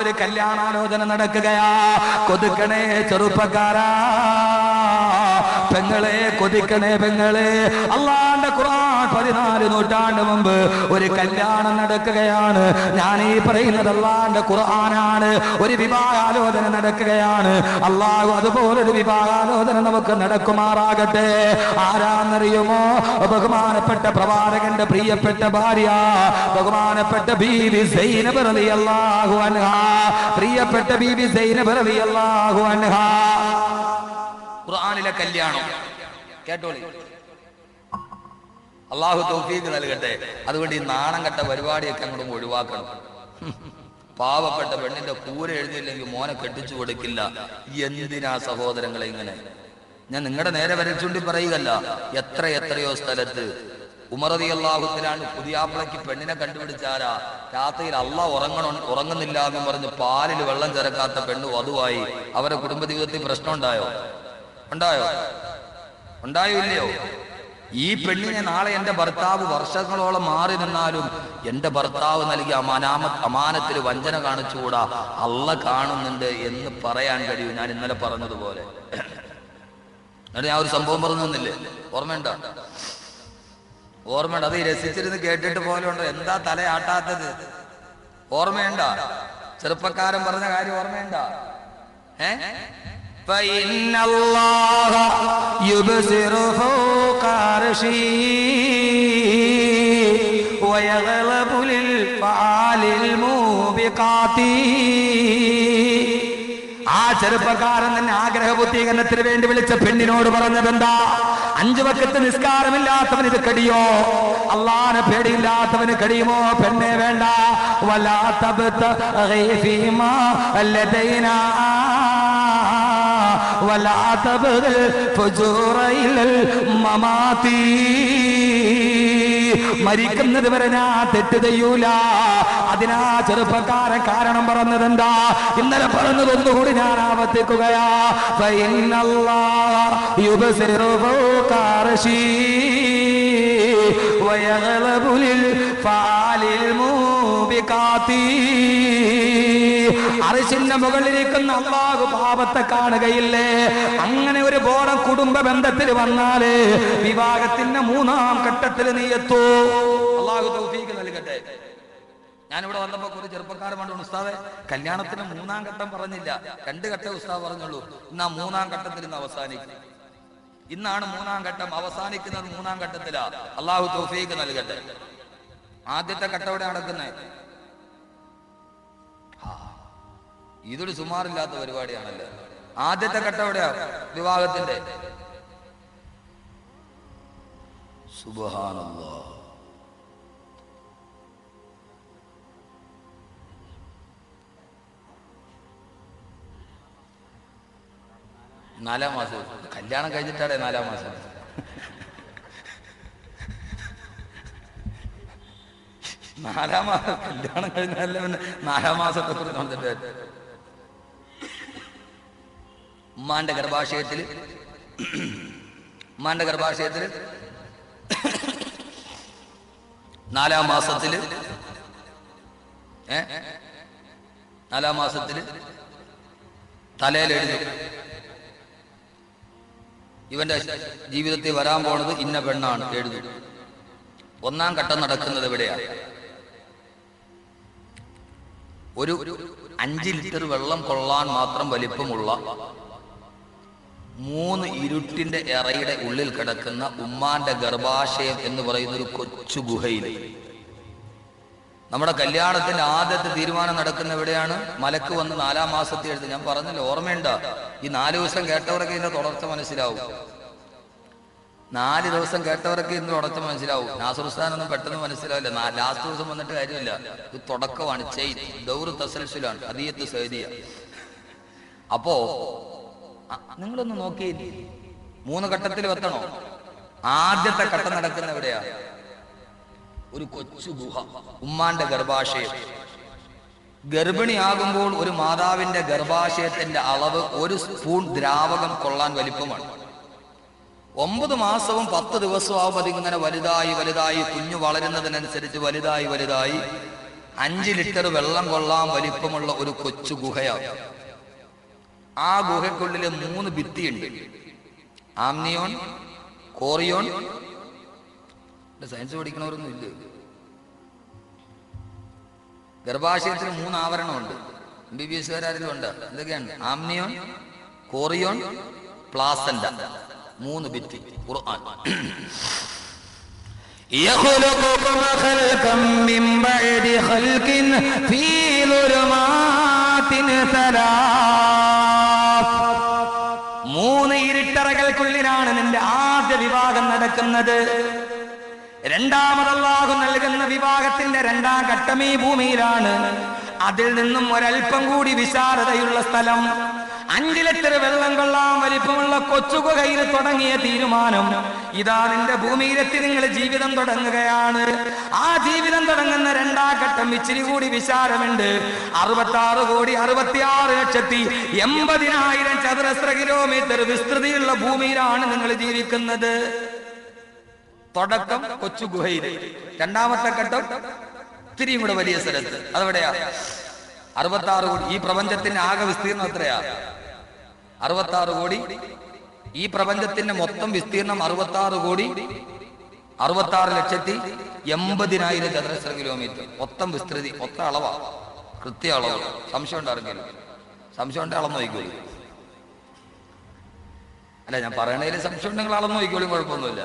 ഒരു കല്യാണാലോചന നടക്കുകയാ. കൊതിക്കണേ ചെറുപ്പക്കാരാ, പെങ്ങളെ കൊതിക്കണേ പെങ്ങളെ. അള്ളാന്റെ ഖുർആൻ 14 നൂറ്റാണ്ട് മുമ്പ് ഒരു കല്യാണം നടക്കുകയാണ്. ഞാൻ ഈ പറയുന്നത് അള്ളാന്റെ ഖുർആനാണ്. ഒരു വിവാഹാലോചന നടക്കുകയാണ്. അള്ളാഹു അതുപോലൊരു വിവാഹാലോചന നമുക്ക് നടക്കുമാറാകട്ടെ. ആരാന്നറിയുമോ? ബഹുമാനപ്പെട്ട പ്രവാചകന്റെ പ്രിയപ്പെട്ട ഭാര്യ, ബഹുമാനപ്പെട്ട ബീവി സൈനബ് റളിയല്ലാഹു അൻഹാ. പ്രിയപ്പെട്ട ബീവി സൈനബ് റളിയല്ലാഹു അൻഹാ. ഖുർആനിലെ കല്യാണം കേട്ടോളി. അള്ളാഹു തൗഫീഖ് നൽകട്ടെ. അതുകൊണ്ട് ഈ നാണം കെട്ട പരിപാടിയൊക്കെ അങ്ങോട്ട് ഒഴിവാക്കണം. പാവപ്പെട്ട പെണ്ണിന്റെ കൂര എഴുതിയില്ലെങ്കിൽ മോനെ കെട്ടിച്ചു കൊടുക്കില്ല. എന്തിനാ സഹോദരങ്ങളെ ഇങ്ങനെ? ഞാൻ നിങ്ങളുടെ നേരെ വരച്ചുണ്ടി പറയുകയല്ല. എത്രയോ സ്ഥലത്ത് ഉമർ റളിയല്ലാഹു അൻഹു പുതിയാപ്പിളയ്ക്ക് പെണ്ണിനെ കണ്ടുപിടിച്ചാരാ രാത്രിയിൽ ഉറങ്ങുന്നില്ല എന്ന് പറഞ്ഞ് പാലിൽ വെള്ളം ചേർക്കാത്ത പെണ്ണ് വധുവായി. അവരുടെ കുടുംബ ജീവിതത്തിൽ പ്രശ്നം ഉണ്ടായോ ഇല്ലയോ? ഈ പെണ്ണിനെ നാളെ എന്റെ ഭർത്താവ് വർഷങ്ങളോളം മാറി നിന്നാലും എന്റെ ഭർത്താവ് നൽകിയ അമാനത്തിൽ വഞ്ചന കാണിച്ചുകൂടാ, അള്ളാഹ് കാണുന്നുണ്ട് എന്ന് പറയാൻ കഴിയും. ഞാൻ ഇന്നലെ പറഞ്ഞതുപോലെ എന്നിട്ട് ഞാൻ ഒരു സംഭവം പറഞ്ഞു തന്നില്ലേ? ഓർമ്മയുണ്ട? അത് രസിച്ചിരുന്ന് കേട്ടിട്ട് പോലെ ഉണ്ടോ? എന്താ തലയാട്ടാത്തത്? ഓർമ്മയുണ്ട? ചെറുപ്പക്കാരൻ പറഞ്ഞ കാര്യം ഓർമ്മയുണ്ട? فإن الله يبصر فوق عرشه ويغلب للفعال الموبقات. ആ ചെറുപ്പക്കാരൻ തന്നെ ആഗ്രഹപൂർത്തീകരണത്തിന് വേണ്ടി വിളിച്ച പെണ്ണിനോട് പറഞ്ഞതെന്താ? 5 വക്ത് നിസ്കാരമില്ലാത്തവന് ഇത് കടിയോ? അള്ളാനെ പേടിയില്ലാത്തവന് കഴിയുമോ? പെണ്ണെ വേണ്ട. വലാ തബ്തഗി ഫീമാ ലദൈനാ വലാ തബ്ഗിൽ ഫുജൂറ ഇലൽ മമാതി. മരിക്കുന്നത് വരെ ഞാൻ തെറ്റ് ചെയ്യൂല. അതിനാ ചെറുപ്പക്കാരൻ കാരണം പറഞ്ഞതെന്താ? ഇന്നലെ പറഞ്ഞതൊന്നുകൂടി ഞാൻ ആവർത്തിക്കുകയാ. യുബ്സിറു ഫൗക അർശി വയഗ്ലബു ലിൽ ഫാലിൽ മൂബികാതി. അർശിന്റെ മുകളിലിരിക്കുന്ന അല്ലാഹു പാപത്തെ കാണുകയില്ലേ? അങ്ങനെ ഒരു ബോധം കുടുംബ ബന്ധത്തിൽ വന്നാല് വിവാഹത്തിന്റെ 3-ാം ഘട്ടത്തിൽ നീ എത്തൂ. അല്ലാഹു തൗഫീഖ് നൽകട്ടെ. ഞാനിവിടെ വന്നപ്പോ ഒരു ചെറുപ്പക്കാരൻ പറഞ്ഞു, ഉസ്താദെ കല്യാണത്തിന് 3-ാം ഘട്ടം പറഞ്ഞില്ല, 2 ഘട്ടം ഉസ്താദ് പറഞ്ഞുള്ളൂ. ഇന്ന് 3-ാം ഘട്ടത്തിൽ ഇന്ന് അവസാനിക്കും. ഇന്നാണ് 3-ാം ഘട്ടം അവസാനിക്കുന്നത്. 3-ാം ഘട്ടത്തിലാ. അല്ലാഹു തൗഫീഖ് നൽകട്ടെ. ആദ്യത്തെ ഘട്ടം ഇവിടെ നടക്കുന്നത് ഇതൊരു സുമാറില്ലാത്ത പരിപാടിയാണല്ലോ. ആദ്യത്തെ ഘട്ടം എവിടെയാ? വിവാഹത്തിന്റെ. സുബ്ഹാനല്ലാഹ്. നാലാം മാസം കല്യാണം കഴിഞ്ഞിട്ടാണ് 4-ാം മാസം. നാലാം മാസം കല്യാണം കഴിഞ്ഞാൽ 4-ാം മാസത്തെ കുറിച്ച് നടന്നിട്ട് ഉമ്മാന്റെ ഗർഭാശയത്തിൽ 4-ാം മാസത്തില് 4-ാം മാസത്തില് തലയിലെഴുതി ഇവന്റെ ജീവിതത്തിൽ വരാൻ പോണത് ഇന്ന പെണ്ണാണ് എഴുതി. 1-ാം ഘട്ടം നടക്കുന്നത് എവിടെയാണ്? ഒരു 5 ലിറ്റർ വെള്ളം കൊള്ളാൻ മാത്രം വലിപ്പമുള്ള 3 ഇരുട്ടിന്റെ എറയുടെ ഉള്ളിൽ കിടക്കുന്ന ഉമ്മാന്റെ ഗർഭാശയം എന്ന് പറയുന്ന ഒരു കൊച്ചു ഗുഹയിൽ നമ്മുടെ കല്യാണത്തിന്റെ ആദ്യത്തെ തീരുമാനം നടക്കുന്ന എവിടെയാണ്? മലക്ക് വന്ന് 4-ാം മാസത്തിൽ എഴുതി. ഞാൻ പറഞ്ഞില്ല, ഓർമ്മയുണ്ട? ഈ 4 ദിവസം കേട്ടവർക്ക് ഇതിന്റെ തുടർച്ച മനസ്സിലാവും. 4 ദിവസം കേട്ടവർക്ക് ഇന്ന് തുടർച്ച മനസ്സിലാവും. നാസറുസ്ഥാനൊന്നും പെട്ടെന്ന് മനസ്സിലാവില്ല. ലാസ്റ്റ് ദിവസം വന്നിട്ട് കാര്യമില്ല. ഇത് തുടക്കമാണ്. ദൗറ് തസൽസുലാണ്, അദിയത്ത് സൈദിയ. അപ്പോ നിങ്ങളൊന്ന് നോക്കി, 3 ഘട്ടത്തിൽ എത്തണോ? ആദ്യത്തെ ഘട്ടം നടക്കുന്ന എവിടെയാ? ഒരു കൊച്ചു ഗുഹ, ഉമ്മാന്റെ ഗർഭാശയം. ഗർഭിണിയാകുമ്പോൾ ഒരു മാതാവിന്റെ ഗർഭാശയത്തിന്റെ അളവ് 1 സ്പൂൺ ദ്രാവകം കൊള്ളാൻ വലിപ്പമാണ്. 9 മാസവും 10 ദിവസവും ആവുമ്പോൾ അതിങ്ങനെ വലുതായി കുഞ്ഞു വളരുന്നതിനനുസരിച്ച് വലുതായി 5 ലിറ്റർ വെള്ളം കൊള്ളാൻ വലിപ്പമുള്ള ഒരു കൊച്ചു ഗുഹയാണ്. ആ ഗുഹയ്ക്കുള്ളിൽ 3 ഭിത്തിയുണ്ട്. Amnion, chorion. സയൻസ് പഠിക്കണവരൊന്നും ഇല്ല. ഗർഭാശയത്തിന് 3 ആവരണമുണ്ട്. MBBS കാരെങ്കിലും ഉണ്ട്. എന്തൊക്കെയാണ്? Amnion, chorion, placenta. 3 ഭിത്തി. ഖുർആൻ يخلقكم خلقا من بعد خلق في ظلمات 3 ഇരുട്ടറകൾക്കുള്ളിലാണ് നിന്റെ ആദ്യ വിവാഹം നടക്കുന്നത്. രണ്ടാമത് അല്ലാഹു നൽകുന്ന വിവാഹത്തിന്റെ 2ാം ഘട്ടം ഈ ഭൂമിയിലാണ്. അതിൽ നിന്നും ഒരൽപ്പം കൂടി വിശാലതയുള്ള സ്ഥലം, 5 ലിറ്റർ വെള്ളം കൊള്ളാൻ വലിപ്പമുള്ള കൊച്ചുകുകയിൽ തുടങ്ങിയ തീരുമാനം ഇതാ നിന്റെ ഭൂമിയിലെത്തി നിങ്ങൾ ജീവിതം തുടങ്ങുകയാണ്. ആ ജീവിതം തുടങ്ങുന്ന 2ാം ഘട്ടം ഇച്ചിരി കൂടി വിശാലമുണ്ട്. 66,66,80,000 ചതുരശ്ര കിലോമീറ്റർ വിസ്തൃതിയുള്ള ഭൂമിയിലാണ് നിങ്ങൾ ജീവിക്കുന്നത്. തുടക്കം കൊച്ചു ഗുഹയിൽ, 2ാമത്തെ ഘട്ടം ഇത്തിരിയും കൂടെ വലിയ സ്ഥലത്ത്. അതെവിടെയാ? 66 കോടി. ഈ പ്രപഞ്ചത്തിന്റെ ആകെ വിസ്തീർണം എത്രയാ? 66 കോടി. ഈ പ്രപഞ്ചത്തിന്റെ മൊത്തം വിസ്തീർണം 66,66,80,000 ചതുരശ്ര കിലോമീറ്റർ. മൊത്തം വിസ്തൃതി, മൊത്തം അളവാ, കൃത്യ അളവ്. സംശയം ഉണ്ടായിരുന്നില്ല? സംശയം ഉണ്ടെ അളന്നു നോക്കിക്കോളൂ. അല്ല, ഞാൻ പറയണതിൽ സംശയം ഉണ്ടെങ്കിൽ അളന്നു നോക്കിക്കോളും, കുഴപ്പമൊന്നുമില്ല.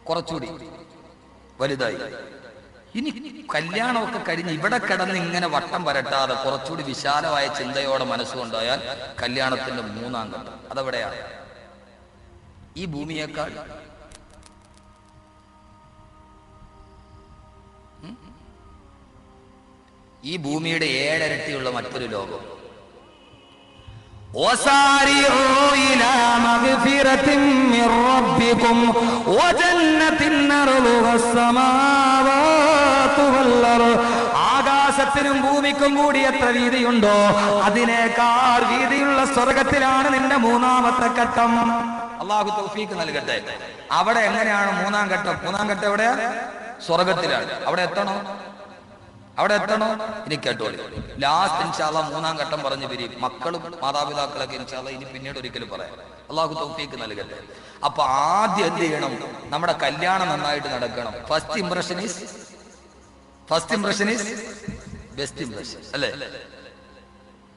കുറച്ചുകൂടി വലുതായി. ഇനി കല്യാണമൊക്കെ കഴിഞ്ഞ് ഇവിടെ കിടന്ന് ഇങ്ങനെ വട്ടം വരട്ടാതെ കുറച്ചുകൂടി വിശാലമായ ചിന്തയോടെ മനസ്സുകൊണ്ടായാൽ കല്യാണത്തിന്റെ 3ാം ഘട്ടം അതെവിടെയാണ്? ഈ ഭൂമിയേക്കാൾ ഈ ഭൂമിയുടെ 7 ഇരട്ടിയുള്ള മറ്റൊരു ലോകം. وسارعوا إلى مغفرة من ربكم وجنة أرضها السماوات والأرض. ആകാശത്തിനും ഭൂമിക്കും കൂടി എത്ര വീതിയുണ്ടോ അതിനേക്കാൾ വീതിയുള്ള സ്വർഗത്തിലാണ് നിന്റെ 3ാമത്തെ ഘട്ടം. അള്ളാഹു തൗഫീഖ് നൽകട്ടെ. അവിടെ എങ്ങനെയാണ് 3ാം ഘട്ടം? 3ാം ഘട്ടം എവിടെയാ? സ്വർഗത്തിലാണ്. അവിടെ എത്തണോ? ഇനി കേട്ടോളി. ലാസ്റ്റ് ഇൻഷാ അല്ലാഹ് 3ാം ഘട്ടം പറഞ്ഞു പിരിയും. മക്കളും മാതാപിതാക്കളൊക്കെ ഇൻഷാ അല്ലാഹ് ഇനി പിന്നീട് ഒരിക്കലും പറയാം. അള്ളാഹു തൗഫീഖ് നൽകട്ടെ. അപ്പൊ ആദ്യം എന്ത് ചെയ്യണം? നമ്മുടെ കല്യാണം നന്നായിട്ട് നടക്കണം. First impression is best impression അല്ലേ?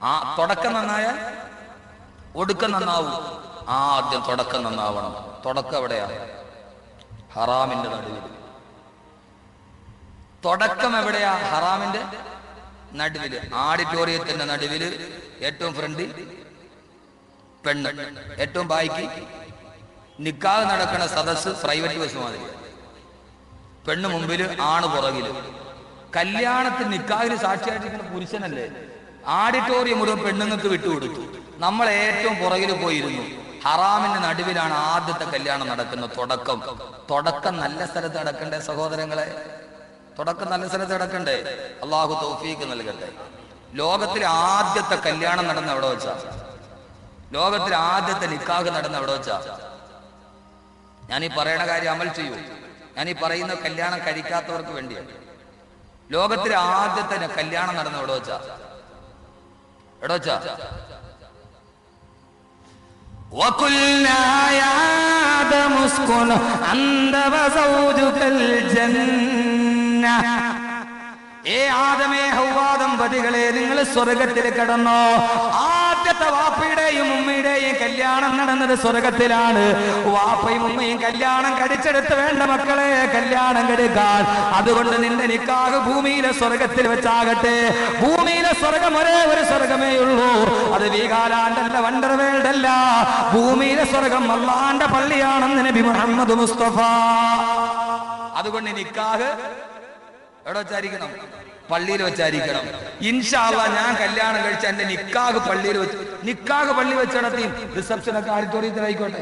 ആ തുടക്കം നന്നായാൽ ഒടുക്കം നന്നാവും. ആദ്യം തുടക്കം നന്നാവണം. തുടക്കം എവിടെയാ? ഹറാമിന്റെ നടുവിൽ. തുടക്കം എവിടെയാ? ഹറാമിന്റെ നടുവില്. ആഡിറ്റോറിയത്തിന്റെ നടുവില് ഏറ്റവും ഫ്രണ്ട് പെണ്ണ്, ഏറ്റവും ബാക്കി നിക്കാഹ് നടക്കുന്ന സദസ് പ്രൈവറ്റ് ബസ് മാതിരി. പെണ്ണ് മുമ്പില്, ആണ് പുറകില്. കല്യാണത്തിന് നിക്കാഹിന് സാക്ഷിയായിട്ടിരിക്കുന്ന പുരുഷനല്ലേ? ആഡിറ്റോറിയം മുഴുവൻ പെണ്ണുങ്ങൾക്ക് വിട്ടുകൊടുത്തു. നമ്മൾ ഏറ്റവും പുറകിൽ പോയിരുന്നു. ഹറാമിന്റെ നടുവിലാണ് ആദ്യത്തെ കല്യാണം നടക്കുന്നത്. തുടക്കം നല്ല സ്ഥലത്ത് നടക്കണ്ടേ സഹോദരങ്ങളെ? തുടക്കം നല്ല സ്ഥലത്ത് നടക്കണ്ടേ? അള്ളാഹു തൗഫീഖ് നൽകട്ടെ. ലോകത്തിലെ ആദ്യത്തെ കല്യാണം നടന്ന എവിടെ വെച്ചാ? ലോകത്തിലെ ആദ്യത്തെ നിക്കാഹ് നടന്ന എവിടെ വെച്ചാ? ഞാൻ ഈ പറയുന്ന കാര്യം അമൽ ചെയ്യൂ. ഞാൻ ഈ പറയുന്ന കല്യാണം കഴിക്കാത്തവർക്ക് വേണ്ടിയാണ്. ലോകത്തിലെ ആദ്യത്തെ കല്യാണം നടന്ന എവിടെ വെച്ചാ? وَقُلْنَا يَا آدَمُ اسْكُنْ أَنْتَ وَزَوْجُكَ الْجَنَّةَ. ഏ ആദമേ, ഹവ്വാ ദമ്പതികളെ, നിങ്ങൾ സ്വർഗത്തിൽ കടന്നോ. ആദ്യത്തെ വാപ്പയുടെയും ഉമ്മയുടെയും കല്യാണം നടന്നത് സ്വർഗത്തിലാണ്. വാപ്പയും ഉമ്മയും കല്യാണം കഴിച്ചെടുത്ത് വേണ്ട മക്കളെ കല്യാണം കഴിക്കാൻ. അതുകൊണ്ട് നിന്റെ നിക്കാഹ് ഭൂമിയിലെ സ്വർഗത്തിൽ വെച്ചാകട്ടെ. ഭൂമിയിലെ സ്വർഗം ഒരേ ഒരു സ്വർഗമേ ഉള്ളൂ. അത് വീഗാലാൻഡല്ല, വണ്ടർ വേൾഡ് അല്ല. ഭൂമിയിലെ സ്വർഗം അല്ലാഹുവിന്റെ പള്ളിയാണെന്ന് നബി മുഹമ്മദ് മുസ്തഫ. അതുകൊണ്ട് നിക്കാഹ് എവിടെ വെച്ചായിരിക്കണം? പള്ളിയിൽ വെച്ചായിരിക്കണം. ഇൻഷാ അല്ലാഹ് ഞാൻ കല്യാണം കഴിച്ച എന്റെ നിക്കാഹ് പള്ളിയിൽ വെച്ച്, നിക്കാഹ് പള്ളി വെച്ച് നടത്തി. റിസപ്ഷനൊക്കെ ആഡിറ്റോറിയത്തിലായിക്കോട്ടെ.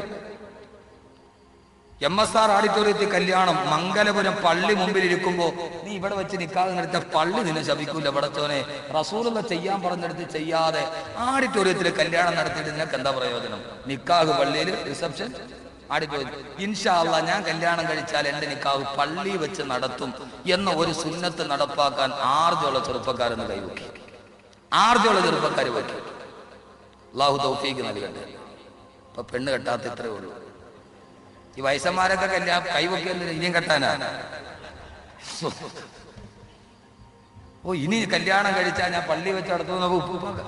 MSR ഓഡിറ്റോറിയത്തിൽ കല്യാണം, മംഗലപുരം പള്ളി മുമ്പിൽ ഇരിക്കുമ്പോ നീ ഇവിടെ വെച്ച് നിക്കാഹ് നടത്തിയ പള്ളി നിന്നെ ശപിക്കൂല പടച്ചോനെ. റസൂലുള്ള ചെയ്യാൻ പറഞ്ഞെടുത്ത് ചെയ്യാതെ ഓഡിറ്റോറിയത്തിൽ കല്യാണം നടത്തിയിട്ട് നിനക്ക് എന്താ പ്രയോജനം? നിക്കാഹ് പള്ളിയിൽ, റിസപ്ഷൻ ആടിപ്പോയി. ഇൻഷാ അല്ലാഹ് ഞാൻ കല്യാണം കഴിച്ചാൽ എന്റെ നിക്കാഹ് പള്ളി വെച്ച് നടത്തും എന്ന ഒരു സുന്നത്ത് നടപ്പാക്കാൻ ആർജമുള്ള ചെറുപ്പക്കാരെന്ന് കൈവക്കി. ആർജമുള്ള ചെറുപ്പക്കാർ വയ്ക്കും. അല്ലാഹു തൗഫീഖ് നൽകട്ടെ. ഇപ്പൊ പെണ്ണ് കെട്ടാത്ത ഇത്രേ ഉള്ളൂ. ഈ വയസ്സന്മാരൊക്കെ കൈവക്കിയെന്ന് ഇനിയും കെട്ടാനാ? ഓ, ഇനി കല്യാണം കഴിച്ചാൽ ഞാൻ പള്ളി വെച്ച് നടത്തുന്ന ഉപ്പുപ്പാക്ക